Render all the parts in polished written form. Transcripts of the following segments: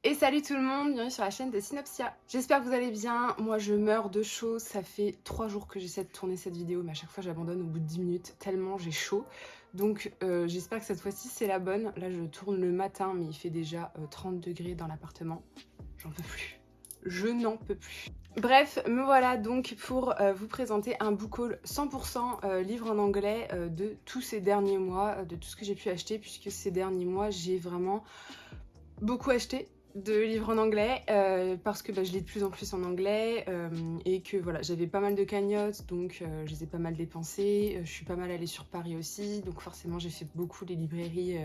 Et salut tout le monde, bienvenue sur la chaîne de Synopsia. J'espère que vous allez bien, moi je meurs de chaud, ça fait 3 jours que j'essaie de tourner cette vidéo mais à chaque fois j'abandonne au bout de 10 minutes tellement j'ai chaud. Donc j'espère que cette fois-ci c'est la bonne. Là je tourne le matin mais il fait déjà 30 degrés dans l'appartement, j'en peux plus. Je n'en peux plus. Bref, me voilà donc pour vous présenter un book haul 100% livre en anglais de tous ces derniers mois, de tout ce que j'ai pu acheter puisque ces derniers mois j'ai vraiment beaucoup acheté de livres en anglais parce que je lis de plus en plus en anglais et que voilà, j'avais pas mal de cagnottes donc je les ai pas mal dépensées. Je suis pas mal allée sur Paris aussi, donc forcément j'ai fait beaucoup les librairies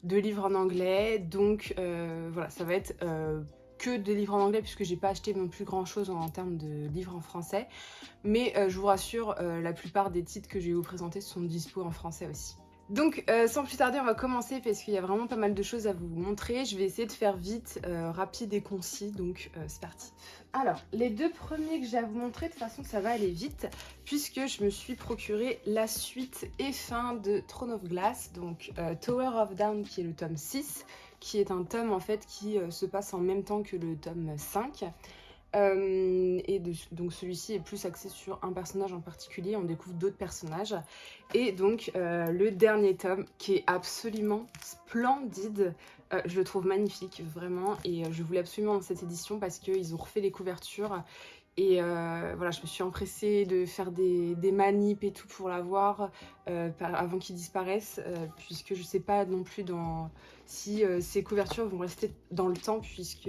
de livres en anglais, donc voilà, ça va être que des livres en anglais puisque j'ai pas acheté non plus grand chose en termes de livres en français, mais je vous rassure, la plupart des titres que je vais vous présenter sont dispo en français aussi. Donc sans plus tarder on va commencer parce qu'il y a vraiment pas mal de choses à vous montrer. Je vais essayer de faire vite, rapide et concis, donc c'est parti. Alors les deux premiers que j'ai à vous montrer, de toute façon ça va aller vite puisque je me suis procuré la suite et fin de Throne of Glass, donc Tower of Down qui est le tome 6, qui est un tome en fait qui se passe en même temps que le tome 5. Donc celui-ci est plus axé sur un personnage en particulier, on découvre d'autres personnages. Et donc le dernier tome qui est absolument splendide, je le trouve magnifique vraiment, et je voulais absolument dans cette édition parce qu'ils ont refait les couvertures. Et voilà, je me suis empressée de faire des manips et tout pour l'avoir avant qu'il disparaisse, puisque je sais pas non plus si ces couvertures vont rester dans le temps, puisque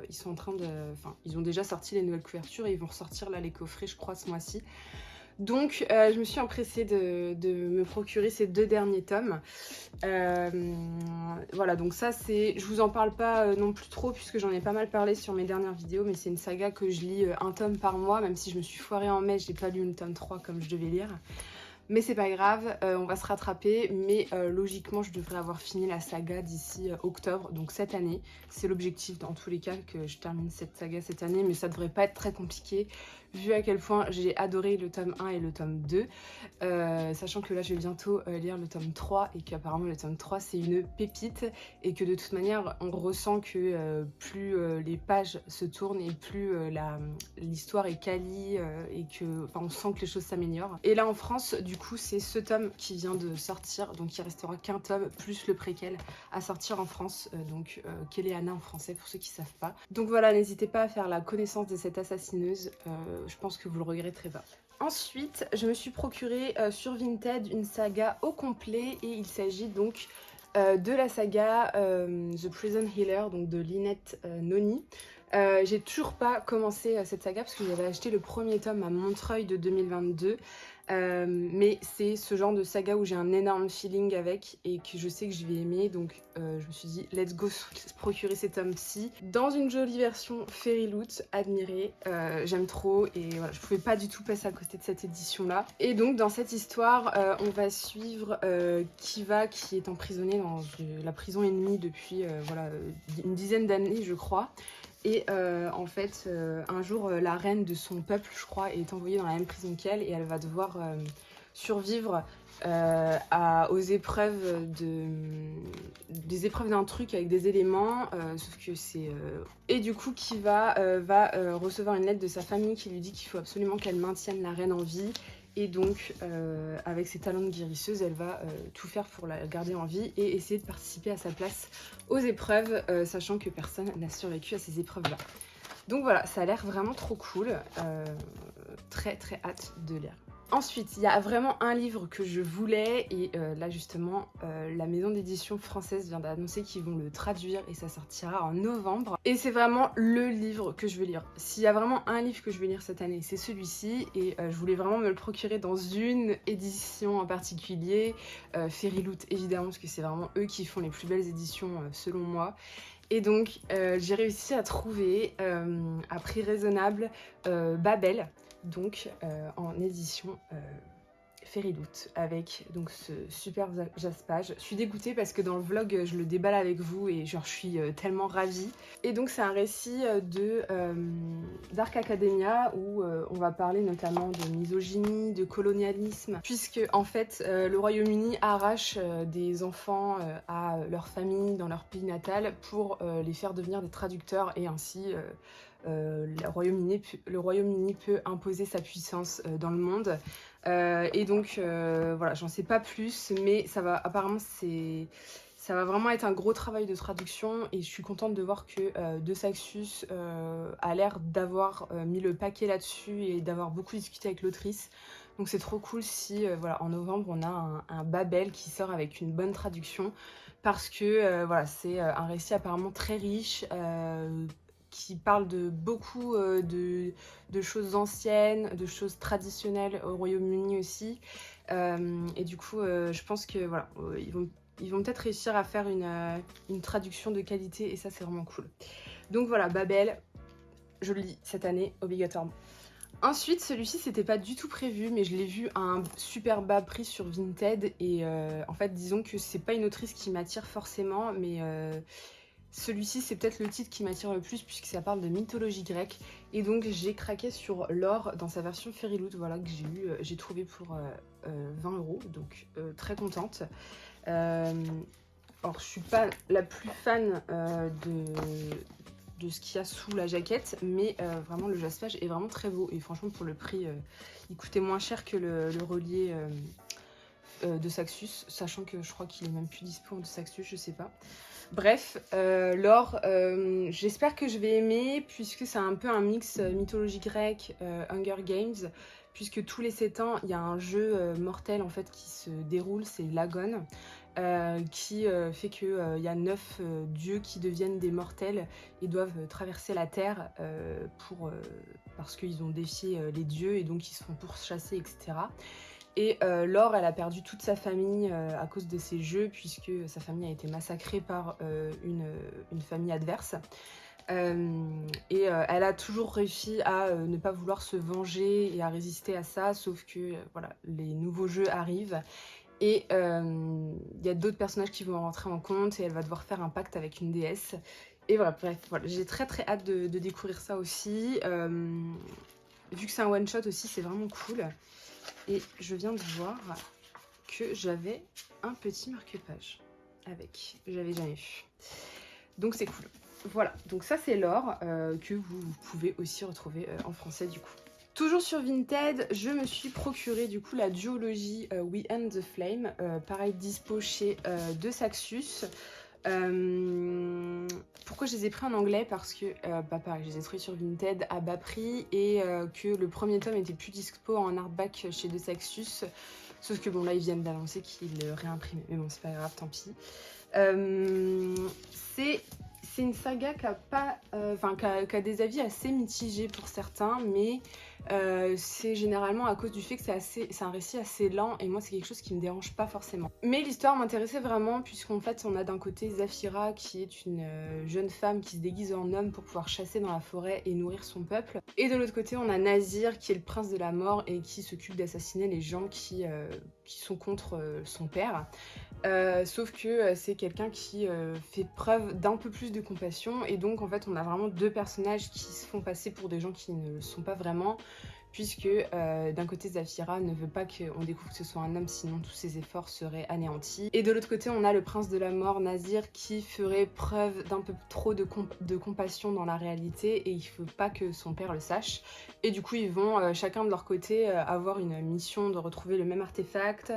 ils sont en train de... Enfin, ils ont déjà sorti les nouvelles couvertures et ils vont ressortir là les coffrets, je crois, ce mois-ci. Donc je me suis empressée de me procurer ces deux derniers tomes. Voilà, donc ça c'est... Je vous en parle pas non plus trop puisque j'en ai pas mal parlé sur mes dernières vidéos, mais c'est une saga que je lis un tome par mois, même si je me suis foirée en mai, j'ai pas lu le tome 3 comme je devais lire. Mais c'est pas grave, on va se rattraper, mais logiquement je devrais avoir fini la saga d'ici octobre, donc cette année. C'est l'objectif dans tous les cas, que je termine cette saga cette année, mais ça devrait pas être très compliqué, vu à quel point j'ai adoré le tome 1 et le tome 2, sachant que là je vais bientôt lire le tome 3, et qu'apparemment le tome 3 c'est une pépite, et que de toute manière on ressent que plus les pages se tournent et plus l'histoire est quali, et que on sent que les choses s'améliorent. Et là en France, du coup c'est ce tome qui vient de sortir, donc il restera qu'un tome plus le préquel à sortir en France, donc Kéléana en français pour ceux qui savent pas. Donc voilà, n'hésitez pas à faire la connaissance de cette assassineuse, je pense que vous le regretterez pas. Ensuite, je me suis procuré sur Vinted une saga au complet, et il s'agit donc de la saga The Prison Healer, donc de Lynette Noni. J'ai toujours pas commencé cette saga parce que j'avais acheté le premier tome à Montreuil de 2022. Mais c'est ce genre de saga où j'ai un énorme feeling avec et que je sais que je vais aimer, donc je me suis dit let's go se procurer ces tomes-ci dans une jolie version Fairy Loot, admirée. J'aime trop, et voilà, je pouvais pas du tout passer à côté de cette édition là. Et donc dans cette histoire on va suivre Kiva, qui est emprisonnée dans la prison ennemie depuis voilà, une dizaine d'années je crois. Et en fait, un jour, la reine de son peuple, je crois, est envoyée dans la même prison qu'elle, et elle va devoir survivre aux épreuves des épreuves d'un truc avec des éléments, sauf que c'est... Et du coup, Kiva va recevoir une lettre de sa famille qui lui dit qu'il faut absolument qu'elle maintienne la reine en vie. Et donc, avec ses talents de guérisseuse, elle va tout faire pour la garder en vie et essayer de participer à sa place aux épreuves, sachant que personne n'a survécu à ces épreuves-là. Donc voilà, ça a l'air vraiment trop cool. Très très hâte de lire. Ensuite, il y a vraiment un livre que je voulais, et là justement, la maison d'édition française vient d'annoncer qu'ils vont le traduire et ça sortira en novembre. Et c'est vraiment le livre que je vais lire. S'il y a vraiment un livre que je vais lire cette année, c'est celui-ci, et je voulais vraiment me le procurer dans une édition en particulier. Fairy Loot évidemment, parce que c'est vraiment eux qui font les plus belles éditions selon moi. Et donc j'ai réussi à trouver à prix raisonnable Babel, donc en édition Fairyloot avec donc ce super jaspage. Je suis dégoûtée parce que dans le vlog je le déballe avec vous et genre je suis tellement ravie. Et donc c'est un récit de Dark Academia où on va parler notamment de misogynie, de colonialisme, puisque en fait le Royaume-Uni arrache des enfants à leur famille dans leur pays natal pour les faire devenir des traducteurs et ainsi le Royaume-Uni peut imposer sa puissance dans le monde. Et donc voilà, j'en sais pas plus, mais ça va apparemment ça va vraiment être un gros travail de traduction et je suis contente de voir que De Saxus a l'air d'avoir mis le paquet là-dessus et d'avoir beaucoup discuté avec l'autrice. Donc c'est trop cool si voilà, en novembre on a un Babel qui sort avec une bonne traduction parce que voilà, c'est un récit apparemment très riche qui parle de beaucoup de choses anciennes, de choses traditionnelles au Royaume-Uni aussi. Et du coup, je pense que voilà, ils vont peut-être réussir à faire une traduction de qualité et ça, c'est vraiment cool. Donc voilà, Babel, je le lis cette année obligatoirement. Ensuite, celui-ci, c'était pas du tout prévu, mais je l'ai vu à un super bas prix sur Vinted. Et en fait, disons que c'est pas une autrice qui m'attire forcément, mais celui-ci, c'est peut-être le titre qui m'attire le plus puisque ça parle de mythologie grecque. Et donc, j'ai craqué sur l'or dans sa version Fairyloot, voilà, que j'ai trouvé pour 20 €, donc très contente. Alors, je suis pas la plus fan de ce qu'il y a sous la jaquette, mais vraiment le jaspage est vraiment très beau. Et franchement, pour le prix, il coûtait moins cher que le relié de Saxus, sachant que je crois qu'il est même plus dispo de Saxus, je sais pas. Bref, l'or, j'espère que je vais aimer, puisque c'est un peu un mix mythologie grecque, Hunger Games, puisque tous les 7 ans, il y a un jeu mortel en fait qui se déroule, c'est l'Agon, qui fait qu'il y a 9 dieux qui deviennent des mortels et doivent traverser la terre parce qu'ils ont défié les dieux et donc ils se font pourchasser, etc. Et Laure, elle a perdu toute sa famille à cause de ces jeux, puisque sa famille a été massacrée par une famille adverse. Et elle a toujours réussi à ne pas vouloir se venger et à résister à ça, sauf que voilà, les nouveaux jeux arrivent. Et il y a d'autres personnages qui vont rentrer en compte et elle va devoir faire un pacte avec une déesse. Et voilà, bref, voilà, j'ai très très hâte de découvrir ça aussi. Vu que c'est un one-shot aussi, c'est vraiment cool. Et je viens de voir que j'avais un petit marque-page avec. J'avais jamais vu. Donc c'est cool. Voilà, donc ça c'est l'or que vous pouvez aussi retrouver en français du coup. Toujours sur Vinted, je me suis procuré du coup la duologie We End the Flame, pareil dispo chez De Saxus. Pourquoi je les ai pris en anglais? Parce que pareil, je les ai trouvés sur Vinted à bas prix et que le premier tome était plus dispo en hardback chez De Saxus. Sauf que bon là ils viennent d'annoncer qu'ils le réimprimaient, mais bon c'est pas grave, tant pis. C'est une saga qui a des avis assez mitigés pour certains, mais c'est généralement à cause du fait que c'est un récit assez lent et moi c'est quelque chose qui me dérange pas forcément. Mais l'histoire m'intéressait vraiment puisqu'en fait on a d'un côté Zafira qui est une jeune femme qui se déguise en homme pour pouvoir chasser dans la forêt et nourrir son peuple. Et de l'autre côté on a Nazir qui est le prince de la mort et qui s'occupe d'assassiner les gens qui sont contre son père. Sauf que c'est quelqu'un qui fait preuve d'un peu plus de compassion et donc en fait on a vraiment deux personnages qui se font passer pour des gens qui ne le sont pas vraiment, puisque d'un côté Zafira ne veut pas qu'on découvre que ce soit un homme, sinon tous ses efforts seraient anéantis, et de l'autre côté on a le prince de la mort, Nazir, qui ferait preuve d'un peu trop de compassion dans la réalité et il faut pas que son père le sache, et du coup ils vont chacun de leur côté avoir une mission de retrouver le même artefact.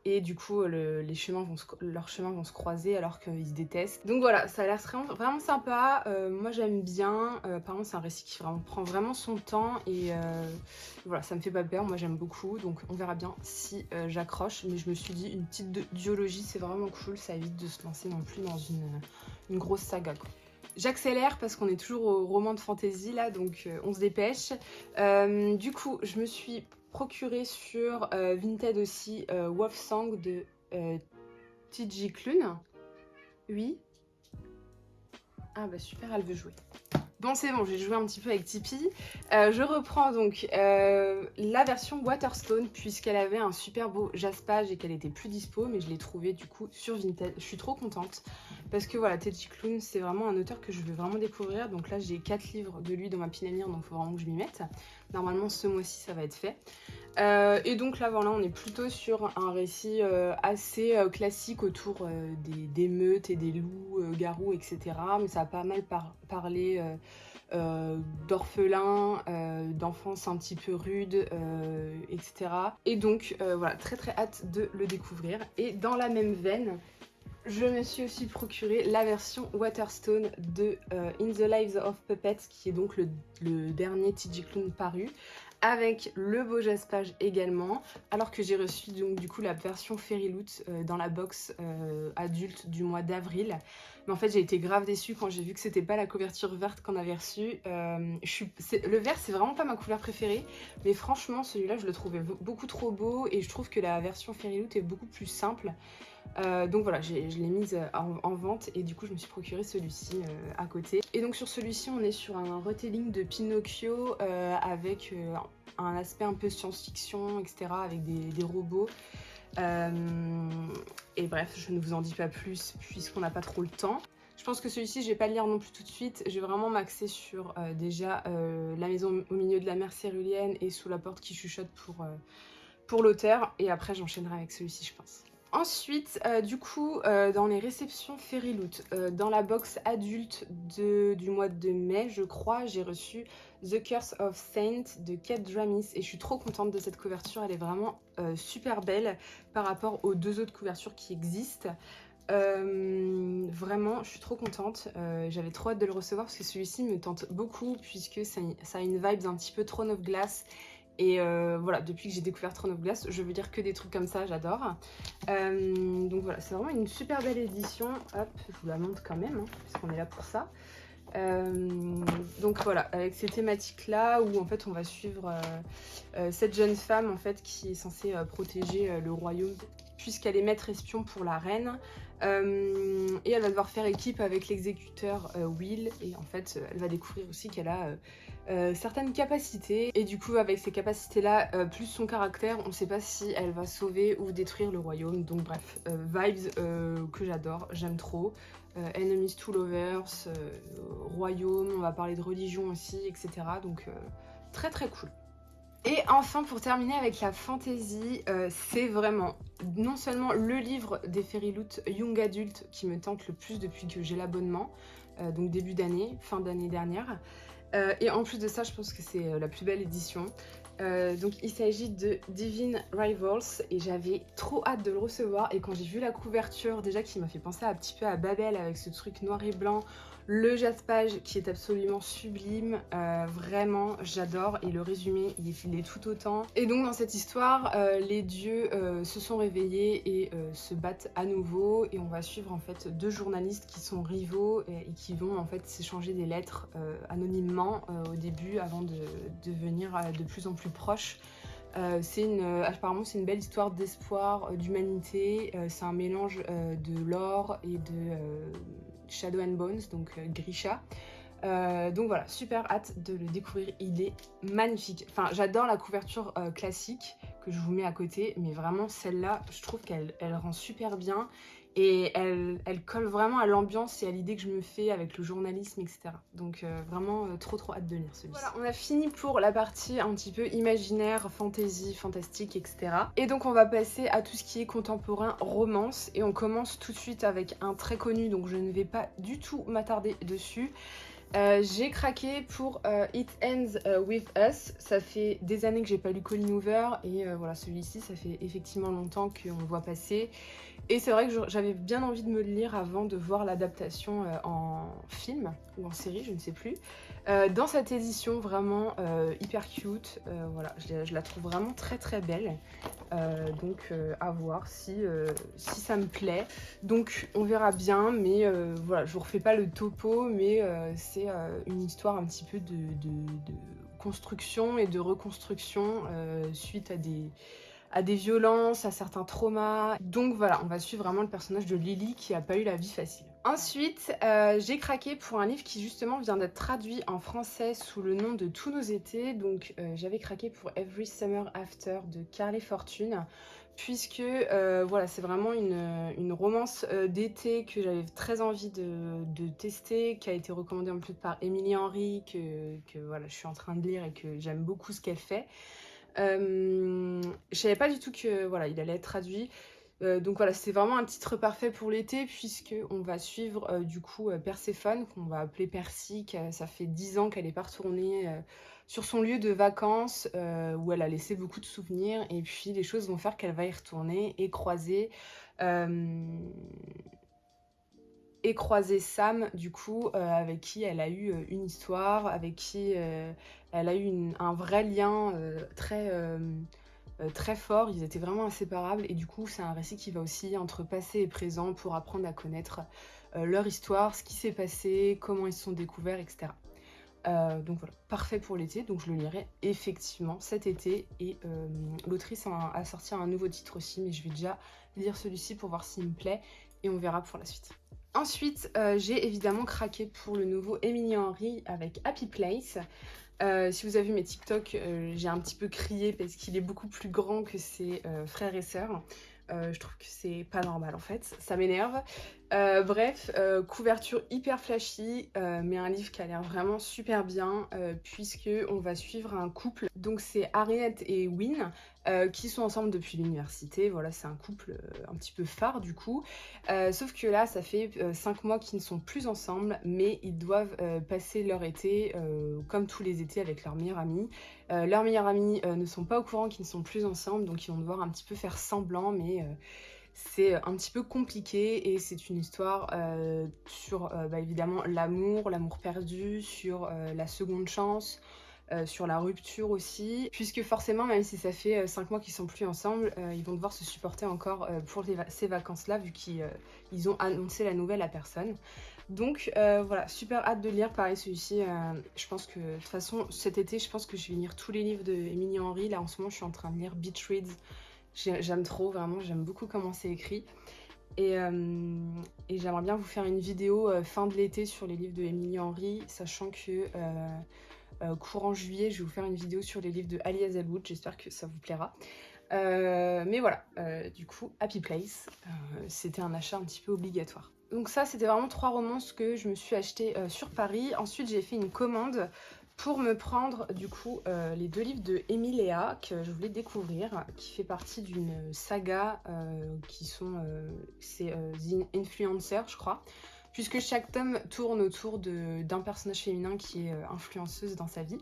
Et du coup, leurs chemins vont se croiser alors qu'ils se détestent. Donc voilà, ça a l'air vraiment sympa. Moi, j'aime bien. Par contre, c'est un récit qui prend vraiment son temps. Et voilà, ça me fait pas peur. Moi, j'aime beaucoup. Donc on verra bien si j'accroche. Mais je me suis dit, une petite duologie, c'est vraiment cool. Ça évite de se lancer non plus dans une grosse saga, quoi. J'accélère parce qu'on est toujours au roman de fantasy là, donc on se dépêche. Du coup, je me suis procuré sur Vinted aussi Wolf Song de TJ Klune. Oui. Ah bah super, elle veut jouer. Bon c'est bon, j'ai joué un petit peu avec Tipeee. Je reprends donc la version Waterstone puisqu'elle avait un super beau jaspage et qu'elle était plus dispo, mais je l'ai trouvée du coup sur Vinted. Je suis trop contente parce que voilà, Teddy Clown c'est vraiment un auteur que je veux vraiment découvrir. Donc là j'ai 4 livres de lui dans ma pile à lire, donc il faut vraiment que je m'y mette. Normalement ce mois-ci ça va être fait. Et donc là voilà, on est plutôt sur un récit assez classique autour des meutes et des loups, garous, etc. Mais ça a pas mal parlé d'orphelins, d'enfance un petit peu rude, etc. Et donc voilà, très très hâte de le découvrir. Et dans la même veine, je me suis aussi procuré la version Waterstone de In the Lives of Puppets, qui est donc le dernier TJ Klune paru, avec le beau jaspage également, alors que j'ai reçu donc du coup la version Fairy Loot dans la box adulte du mois d'avril. Mais en fait j'ai été grave déçue quand j'ai vu que c'était pas la couverture verte qu'on avait reçue. Le vert c'est vraiment pas ma couleur préférée, mais franchement celui-là je le trouvais beaucoup trop beau et je trouve que la version Fairy Loot est beaucoup plus simple. Donc voilà, je l'ai mise en vente et du coup je me suis procuré celui-ci à côté. Et donc sur celui-ci on est sur un retelling de Pinocchio avec un aspect un peu science-fiction, etc. avec des robots. Et bref, je ne vous en dis pas plus puisqu'on n'a pas trop le temps. Je pense que celui-ci, je vais pas le lire non plus tout de suite. Je vais vraiment m'axer sur déjà La maison au milieu de la mer céruléenne et Sous la porte qui chuchote pour l'auteur. Et après, j'enchaînerai avec celui-ci, je pense. Ensuite, du coup, dans les réceptions Fairy Loot, dans la box adulte du mois de mai, je crois, j'ai reçu The Curse of Saint de Kate Dramis et je suis trop contente de cette couverture. Elle est vraiment super belle par rapport aux 2 autres couvertures qui existent. Vraiment, je suis trop contente. J'avais trop hâte de le recevoir parce que celui-ci me tente beaucoup puisque ça a une vibe un petit peu Throne of Glass. Et voilà, depuis que j'ai découvert Throne of Glass, je veux dire que des trucs comme ça, j'adore. Donc voilà, c'est vraiment une super belle édition. Hop, je vous la montre quand même, hein, puisqu'on est là pour ça. Donc voilà, avec ces thématiques-là, où en fait on va suivre cette jeune femme en fait qui est censée protéger le royaume, puisqu'elle est maître espion pour la reine. Et elle va devoir faire équipe avec l'exécuteur Will, et en fait elle va découvrir aussi qu'elle a certaines capacités, et du coup avec ces capacités là plus son caractère, on ne sait pas si elle va sauver ou détruire le royaume. Donc bref, vibes que j'adore, j'aime trop. Enemies to lovers, royaume, on va parler de religion aussi, etc. Donc très très cool. Et enfin, pour terminer avec la fantasy, c'est vraiment non seulement le livre des Fairy Loot Young Adult qui me tente le plus depuis que j'ai l'abonnement, donc début d'année, fin d'année dernière, et en plus de ça, je pense que c'est la plus belle édition. Donc il s'agit de Divine Rivals et j'avais trop hâte de le recevoir, et quand j'ai vu la couverture déjà qui m'a fait penser un petit peu à Babel avec ce truc noir et blanc, le jaspage qui est absolument sublime, vraiment j'adore, et le résumé il est tout autant. Et donc dans cette histoire, les dieux se sont réveillés et se battent à nouveau, et on va suivre en fait 2 journalistes qui sont rivaux et qui vont en fait s'échanger des lettres anonymement au début avant de devenir de plus en plus proches. Apparemment c'est une belle histoire d'espoir, d'humanité, c'est un mélange de lore et de Shadow and Bones, donc Grisha. Donc voilà, super hâte de le découvrir, il est magnifique. Enfin, j'adore la couverture classique que je vous mets à côté, mais vraiment celle-là, je trouve qu'elle rend super bien, et elle colle vraiment à l'ambiance et à l'idée que je me fais avec le journalisme, etc. Donc vraiment trop hâte de lire celui-ci. Voilà, on a fini pour la partie un petit peu imaginaire, fantasy, fantastique, etc. Et donc on va passer à tout ce qui est contemporain, romance, et on commence tout de suite avec un très connu, donc je ne vais pas du tout m'attarder dessus. J'ai craqué pour It Ends With Us. Ça fait des années que j'ai pas lu Colleen Hoover, et voilà, celui-ci ça fait effectivement longtemps qu'on le voit passer, et c'est vrai que j'avais bien envie de me le lire avant de voir l'adaptation en film ou en série, je ne sais plus. Dans cette édition vraiment hyper cute, voilà, je la trouve vraiment très belle. Donc à voir si ça me plaît. Donc on verra bien, mais voilà, je vous refais pas le topo, mais c'est une histoire un petit peu de construction et de reconstruction suite à des violences, à certains traumas. Donc voilà, on va suivre vraiment le personnage de Lily qui a pas eu la vie facile. Ensuite, j'ai craqué pour un livre qui justement vient d'être traduit en français sous le nom de Tous nos étés. Donc j'avais craqué pour Every Summer After de Carly Fortune, puisque voilà, c'est vraiment une romance d'été que j'avais très envie de tester, qui a été recommandée en plus par Émilie Henry, que voilà, je suis en train de lire et que j'aime beaucoup ce qu'elle fait. Je savais pas du tout que voilà, il allait être traduit. Donc voilà, c'est vraiment un titre parfait pour l'été, puisque on va suivre du coup Perséphone, qu'on va appeler Percy. Ça fait 10 ans qu'elle est pas retournée sur son lieu de vacances, où elle a laissé beaucoup de souvenirs, et puis les choses vont faire qu'elle va y retourner euh, et croiser Sam, du coup, avec qui elle a eu une histoire, avec qui elle a eu un vrai lien très fort. Ils étaient vraiment inséparables, et du coup c'est un récit qui va aussi entre passé et présent pour apprendre à connaître leur histoire, ce qui s'est passé, comment ils se sont découverts, etc. Donc voilà, parfait pour l'été, donc je le lirai effectivement cet été, et l'autrice a sorti un nouveau titre aussi, mais je vais déjà lire celui-ci pour voir s'il me plaît, et on verra pour la suite. Ensuite, j'ai évidemment craqué pour le nouveau Émilie Henry avec Happy Place. Si vous avez vu mes TikTok, j'ai un petit peu crié parce qu'il est beaucoup plus grand que ses frères et sœurs. Je trouve que c'est pas normal en fait, ça m'énerve. Bref, couverture hyper flashy, mais un livre qui a l'air vraiment super bien, puisque on va suivre un couple. Donc c'est Harriet et Wynne qui sont ensemble depuis l'université. Voilà, c'est un couple un petit peu phare du coup. Sauf que là, ça fait 5 mois qu'ils ne sont plus ensemble, mais ils doivent passer leur été comme tous les étés avec leur meilleure amie. Leurs meilleurs amis ne sont pas au courant qu'ils ne sont plus ensemble, donc ils vont devoir un petit peu faire semblant, mais c'est un petit peu compliqué, et c'est une histoire sur évidemment l'amour perdu, sur la seconde chance, sur la rupture aussi, puisque forcément, même si ça fait 5 mois qu'ils sont plus ensemble, ils vont devoir se supporter encore pour ces vacances-là, vu qu'ils ont annoncé la nouvelle à personne. Donc voilà, super hâte de lire. Pareil, celui-ci, je pense que de toute façon cet été, je pense que je vais lire tous les livres de Émilie Henry. Là en ce moment, je suis en train de lire Beach Reads. J'aime trop, vraiment, j'aime beaucoup comment c'est écrit. Et j'aimerais bien vous faire une vidéo fin de l'été sur les livres de Émilie Henry, sachant que courant juillet, je vais vous faire une vidéo sur les livres de Ali Hazelwood. J'espère que ça vous plaira. Mais voilà, du coup, Happy Place, c'était un achat un petit peu obligatoire. Donc ça, c'était vraiment 3 romances que je me suis achetées sur Paris. Ensuite, j'ai fait une commande pour me prendre du coup les 2 livres de Emilia que je voulais découvrir, qui fait partie d'une saga c'est The Influencer, je crois, puisque chaque tome tourne autour d'un personnage féminin qui est influenceuse dans sa vie.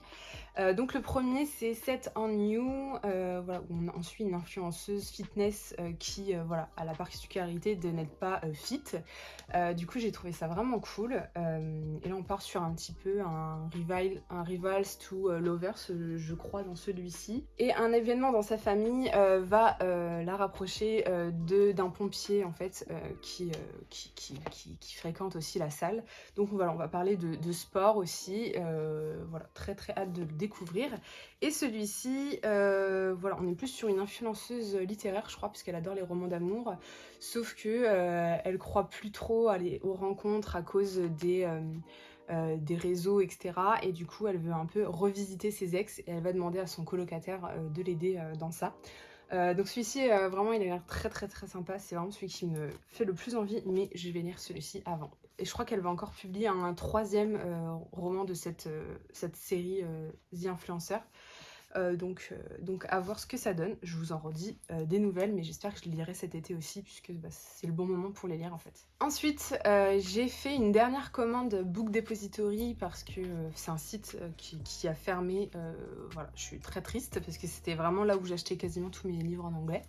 Donc le premier, c'est Set on You, voilà, où on suit une influenceuse fitness qui voilà, a la particularité de n'être pas fit. Du coup, j'ai trouvé ça vraiment cool. Et là, on part sur un petit peu un Rivals to Lovers, je crois, dans celui-ci. Et un événement dans sa famille va la rapprocher d'un pompier, en fait, qui fréquente aussi la salle. Donc voilà, on va parler de sport aussi. Voilà, très très hâte de le découvrir. Et celui-ci, voilà, on est plus sur une influenceuse littéraire, je crois, puisqu'elle adore les romans d'amour. Sauf que elle croit plus trop aller aux rencontres à cause des réseaux, etc. Et du coup, elle veut un peu revisiter ses ex, et elle va demander à son colocataire de l'aider dans ça. Donc celui-ci, vraiment, il a l'air très très très sympa. C'est vraiment celui qui me fait le plus envie, mais je vais lire celui-ci avant. Et je crois qu'elle va encore publier un 3e roman de cette série The Influencer. Donc à voir ce que ça donne. Je vous en redis des nouvelles, mais j'espère que je les lirai cet été aussi, puisque c'est le bon moment pour les lire en fait. Ensuite, j'ai fait une dernière commande Book Depository, parce que c'est un site qui a fermé. Voilà, je suis très triste parce que c'était vraiment là où j'achetais quasiment tous mes livres en anglais.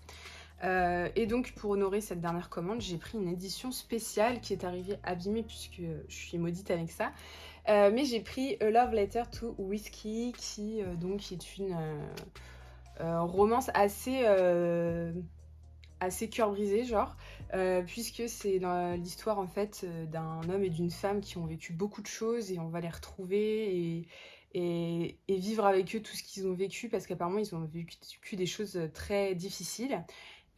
Et donc pour honorer cette dernière commande, j'ai pris une édition spéciale qui est arrivée abîmée, puisque je suis maudite avec ça. Mais j'ai pris A Love Letter to Whiskey, qui donc est une romance assez cœur brisé, genre, puisque c'est l'histoire en fait d'un homme et d'une femme qui ont vécu beaucoup de choses, et on va les retrouver et vivre avec eux tout ce qu'ils ont vécu, parce qu'apparemment ils ont vécu des choses très difficiles.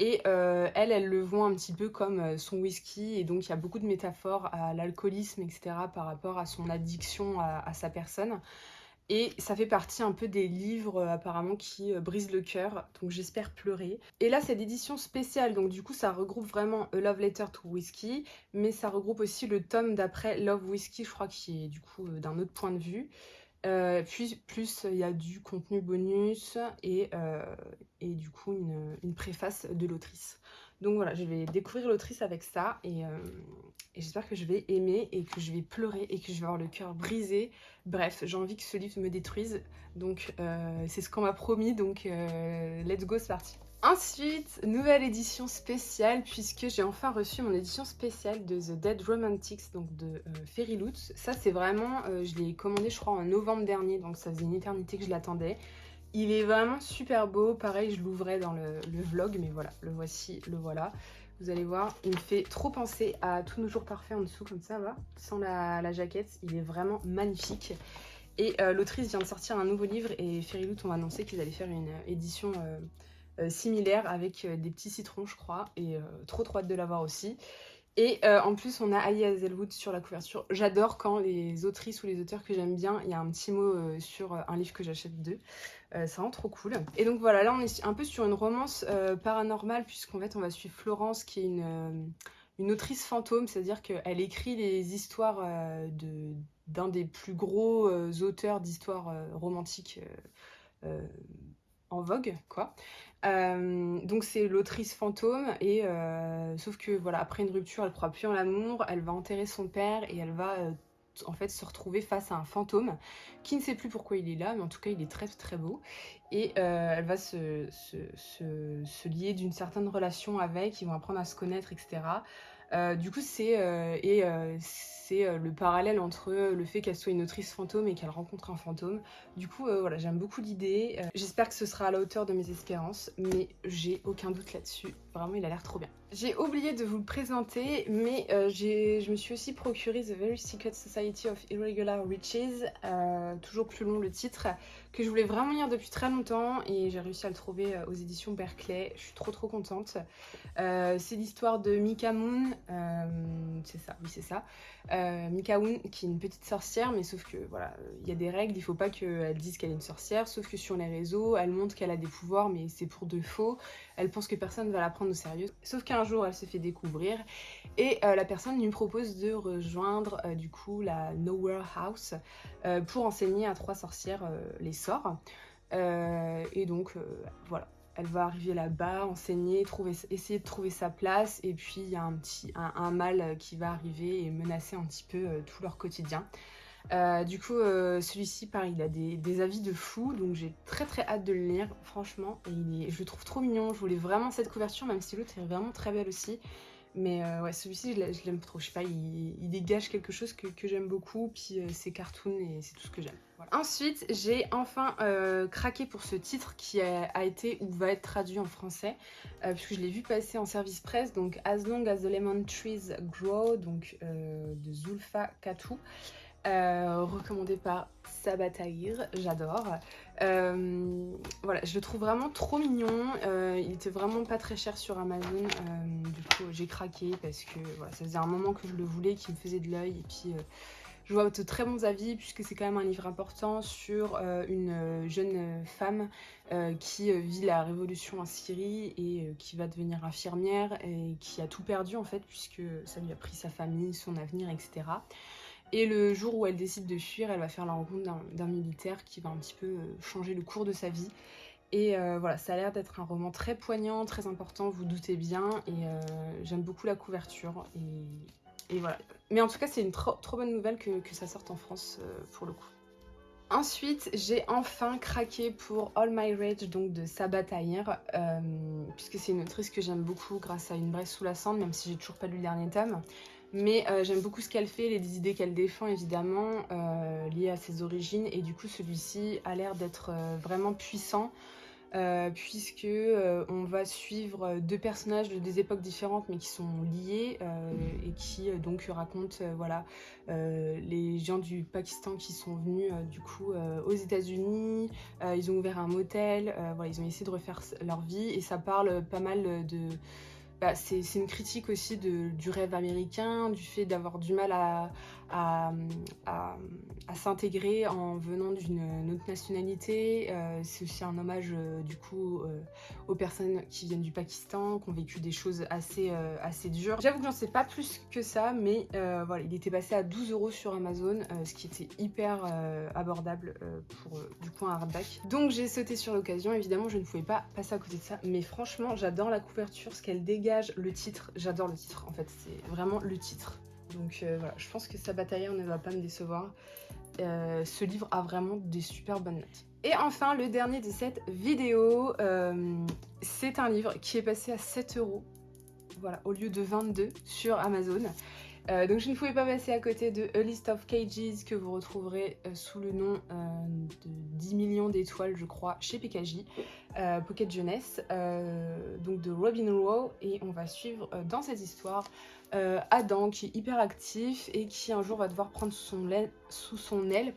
Et elle le voit un petit peu comme son whisky, et donc il y a beaucoup de métaphores à l'alcoolisme, etc., par rapport à son addiction à sa personne. Et ça fait partie un peu des livres apparemment qui brisent le cœur, donc j'espère pleurer. Et là c'est d'édition spéciale, donc du coup ça regroupe vraiment A Love Letter to Whiskey, mais ça regroupe aussi le tome d'après Love Whiskey, je crois, qui est du coup d'un autre point de vue. Puis plus il y a du contenu bonus et du coup une préface de l'autrice. Donc voilà, je vais découvrir l'autrice avec ça et j'espère que je vais aimer et que je vais pleurer et que je vais avoir le cœur brisé. Bref, j'ai envie que ce livre me détruise, donc c'est ce qu'on m'a promis, donc let's go, c'est parti. Ensuite, nouvelle édition spéciale, puisque j'ai enfin reçu mon édition spéciale de The Dead Romantics, donc de Fairy Loot. Ça c'est vraiment, je l'ai commandé je crois en novembre dernier, donc ça faisait une éternité que je l'attendais. Il est vraiment super beau, pareil je l'ouvrais dans le vlog, mais voilà, le voici, le voilà. Vous allez voir, il me fait trop penser à Tous nos jours parfaits en dessous, comme ça, va, sans la jaquette. Il est vraiment magnifique. Et l'autrice vient de sortir un nouveau livre et Fairy Loot ont annoncé qu'ils allaient faire une édition similaire avec des petits citrons, je crois, et trop hâte de l'avoir aussi. Et en plus, on a Ali Hazelwood sur la couverture. J'adore quand les autrices ou les auteurs que j'aime bien, il y a un petit mot sur un livre que j'achète d'eux. C'est vraiment trop cool. Et donc voilà, là on est un peu sur une romance paranormale, puisqu'en fait on va suivre Florence, qui est une autrice fantôme, c'est-à-dire qu'elle écrit les histoires d'un des plus gros auteurs d'histoires romantiques en vogue, quoi. Donc c'est l'autrice fantôme, et sauf que voilà, après une rupture, elle croit plus en l'amour, elle va enterrer son père et elle va en fait se retrouver face à un fantôme qui ne sait plus pourquoi il est là, mais en tout cas il est très très beau, et elle va se lier d'une certaine relation avec, ils vont apprendre à se connaître, etc. Du coup c'est le parallèle entre le fait qu'elle soit une autrice fantôme et qu'elle rencontre un fantôme. Du coup voilà, j'aime beaucoup l'idée, j'espère que ce sera à la hauteur de mes espérances, mais j'ai aucun doute là-dessus, vraiment il a l'air trop bien. J'ai oublié de vous le présenter, mais je me suis aussi procuré The Very Secret Society of Irregular Riches, toujours plus long le titre, que je voulais vraiment lire depuis très longtemps, et j'ai réussi à le trouver aux éditions Berkeley. Je suis trop contente. C'est l'histoire de Mika Moon, c'est ça, oui c'est ça. Mika Moon qui est une petite sorcière, mais sauf que voilà, il y a des règles, il faut pas qu'elle dise qu'elle est une sorcière, sauf que sur les réseaux, elle montre qu'elle a des pouvoirs, mais c'est pour de faux. Elle pense que personne ne va la prendre au sérieux, sauf qu'un jour elle se fait découvrir, et la personne lui propose de rejoindre du coup la Nowhere House pour enseigner à 3 sorcières les sorts. Et donc voilà, elle va arriver là-bas, enseigner, essayer de trouver sa place, et puis il y a un mal qui va arriver et menacer un petit peu tout leur quotidien. Du coup, celui-ci, pareil, il a des avis de fou, donc j'ai très hâte de le lire, franchement, et je le trouve trop mignon. Je voulais vraiment cette couverture, même si l'autre est vraiment très belle aussi. Mais ouais, celui-ci, je l'aime trop, je sais pas, il dégage quelque chose que j'aime beaucoup, puis c'est cartoon et c'est tout ce que j'aime. Voilà. Ensuite, j'ai enfin craqué pour ce titre qui a été ou va être traduit en français, puisque je l'ai vu passer en service presse, donc As Long as the Lemon Trees Grow, donc de Zulfa Katou. Recommandé par Sabatahir, j'adore. Voilà, je le trouve vraiment trop mignon. Il était vraiment pas très cher sur Amazon. Du coup, j'ai craqué parce que voilà, ça faisait un moment que je le voulais, qui me faisait de l'œil. Et puis, je vois de très bons avis, puisque c'est quand même un livre important sur une jeune femme qui vit la révolution en Syrie et qui va devenir infirmière et qui a tout perdu en fait, puisque ça lui a pris sa famille, son avenir, etc. Et le jour où elle décide de fuir, elle va faire la rencontre d'un militaire qui va un petit peu changer le cours de sa vie. Et voilà, ça a l'air d'être un roman très poignant, très important, vous doutez bien. Et j'aime beaucoup la couverture. Et voilà. Mais en tout cas, c'est une trop bonne nouvelle que ça sorte en France pour le coup. Ensuite, j'ai enfin craqué pour All My Rage, donc de Sabaa Tahir, puisque c'est une autrice que j'aime beaucoup grâce à Une braise sous la cendre, même si j'ai toujours pas lu le dernier tome. Mais j'aime beaucoup ce qu'elle fait, les idées qu'elle défend évidemment, liées à ses origines, et du coup celui-ci a l'air d'être vraiment puissant. puisque on va suivre deux personnages de des époques différentes mais qui sont liés et qui donc racontent voilà, les gens du Pakistan qui sont venus du coup aux États-Unis. Ils ont ouvert un motel, voilà, ils ont essayé de refaire leur vie et ça parle pas mal de... Bah, c'est une critique aussi du rêve américain, du fait d'avoir du mal à, à s'intégrer en venant d'une autre nationalité. C'est aussi un hommage du coup aux personnes qui viennent du Pakistan, qui ont vécu des choses assez dures. J'avoue que j'en sais pas plus que ça, mais voilà, il était passé à 12 € sur Amazon, ce qui était hyper abordable pour du coup un hardback. Donc j'ai sauté sur l'occasion, évidemment je ne pouvais pas passer à côté de ça, mais franchement j'adore la couverture, ce qu'elle dégage, le titre, j'adore le titre en fait, c'est vraiment le titre. Donc voilà, je pense que sa bataillère ne va pas me décevoir. Ce livre a vraiment des super bonnes notes. Et enfin, le dernier de cette vidéo, c'est un livre qui est passé à 7 €, voilà, au lieu de 22 sur Amazon. Donc je ne pouvais pas passer à côté de A List of Cages que vous retrouverez sous le nom de 10 millions d'étoiles je crois chez PKJ, Pocket Jeunesse, donc de Robin Rowe, et on va suivre dans cette histoire Adam qui est hyper actif et qui un jour va devoir prendre sous son aile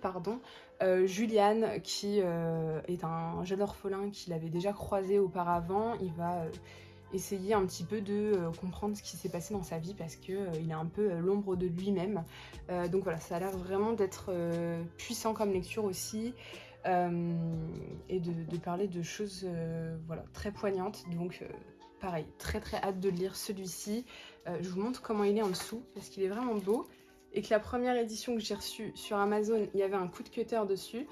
Julian qui est un jeune orphelin qu'il avait déjà croisé auparavant. Il va essayer un petit peu de comprendre ce qui s'est passé dans sa vie parce qu'il est un peu l'ombre de lui-même. Donc voilà, ça a l'air vraiment d'être puissant comme lecture aussi et de parler de choses voilà, très poignantes. Donc pareil, très hâte de lire celui-ci. Je vous montre comment il est en dessous parce qu'il est vraiment beau et que la première édition que j'ai reçue sur Amazon, il y avait un coup de cutter dessus.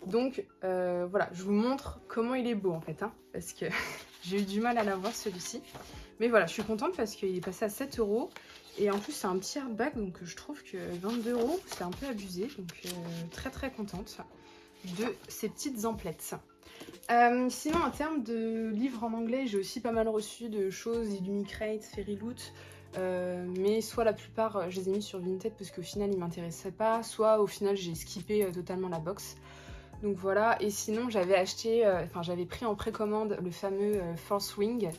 Donc voilà, je vous montre comment il est beau en fait, hein, parce que j'ai eu du mal à l'avoir celui-ci. Mais voilà, je suis contente parce qu'il est passé à 7 € et en plus c'est un petit hardback, donc je trouve que 22 € c'est un peu abusé. Donc très contente de ces petites emplettes. Sinon en termes de livres en anglais, j'ai aussi pas mal reçu de choses, Illumicrate, Fairyloot. Mais soit la plupart je les ai mis sur Vinted parce qu'au final ils m'intéressaient pas, soit au final j'ai skippé totalement la box. Donc voilà, et sinon j'avais acheté, j'avais pris en précommande le fameux Force Wing.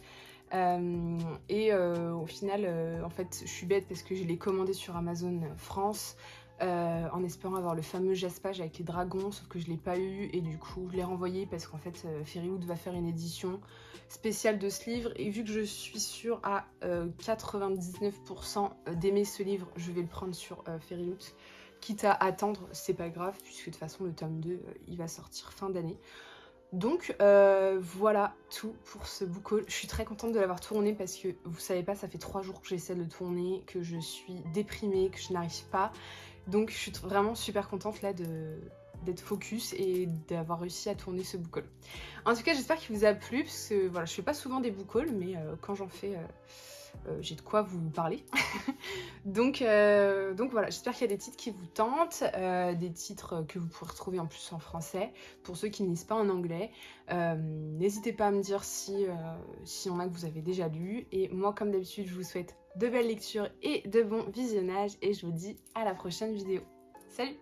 Au final, en fait, je suis bête parce que je l'ai commandé sur Amazon France en espérant avoir le fameux Jaspage avec les dragons, sauf que je l'ai pas eu et du coup je l'ai renvoyé parce qu'en fait Fairyloot va faire une édition spéciale de ce livre et vu que je suis sûre à 99% d'aimer ce livre, je vais le prendre sur Fairyloot. Quitte à attendre, c'est pas grave, puisque de toute façon le tome 2, il va sortir fin d'année. Donc voilà tout pour ce book haul. Je suis très contente de l'avoir tourné parce que vous savez pas, ça fait 3 jours que j'essaie de le tourner, que je suis déprimée, que je n'arrive pas. Donc je suis vraiment super contente là d'être focus et d'avoir réussi à tourner ce book haul. En tout cas, j'espère qu'il vous a plu, parce que voilà, je fais pas souvent des book hauls, mais quand j'en fais... j'ai de quoi vous parler. donc voilà, j'espère qu'il y a des titres qui vous tentent, des titres que vous pourrez retrouver en plus en français, pour ceux qui ne lisent pas en anglais. N'hésitez pas à me dire si y en a que vous avez déjà lu. Et moi, comme d'habitude, je vous souhaite de belles lectures et de bons visionnages. Et je vous dis à la prochaine vidéo. Salut!